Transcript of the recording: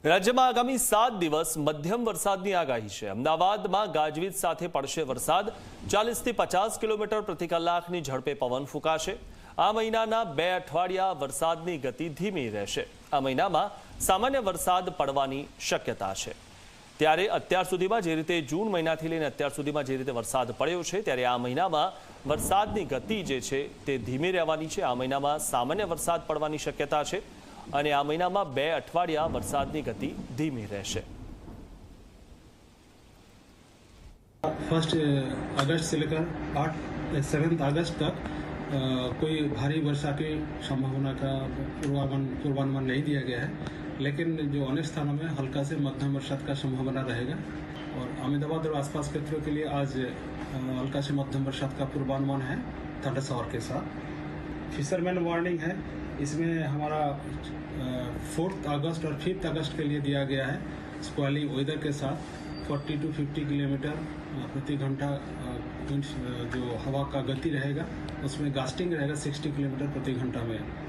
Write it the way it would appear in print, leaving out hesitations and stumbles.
રાજ્યમાં આગામી 7 દિવસ મધ્યમ વરસાદની આગાહી છે। અમદાવાદમાં ગાજવીજ સાથે પડશે વરસાદ। 40 થી 50 કિલોમીટર પ્રતિ કલાકની ઝડપે પવન ફૂંકાશે। આ મહિનાના 2 અઠવાડિયા વરસાદની ગતિ ધીમી રહેશે। આ મહિનામાં સામાન્ય વરસાદ પડવાની શક્યતા છે। ત્યારે અત્યાર સુધીમાં જે રીતે જૂન મહિનાથી લઈને અત્યાર સુધીમાં જે રીતે વરસાદ પડ્યો છે, ત્યારે આ મહિનામાં વરસાદની ગતિ જે છે તે ધીમી રહેવાની છે। આ મહિનામાં સામાન્ય વરસાદ પડવાની શક્યતા છે અને આ મહિનામાં 2 અઠવાડિયા વરસાદની ગતિ ધીમી રહેશે। 1 अगस्त से लेकर 7 अगस्त तक कोई भारी वर्षा की संभावना का पूर्वानुमान नहीं दिया गया है, लेकिन जो अन्य स्थानों में हल्का से मध्यम वर्षा का संभावना रहेगा। और अहमदाबाद और आसपास क्षेत्रों के लिए आज हल्का से मध्यम वर्षा का पूर्वानुमान है थंडर शावर के साथ। फिशरमैन वार्निंग है, इसमें हमारा 4 अगस्त और 5 अगस्त के लिए दिया गया है। स्क्वेलिंग वेदर के साथ 40 to 50 किलोमीटर प्रति घंटा जो हवा का गति रहेगा, उसमें गास्टिंग रहेगा 60 किलोमीटर प्रति घंटा में।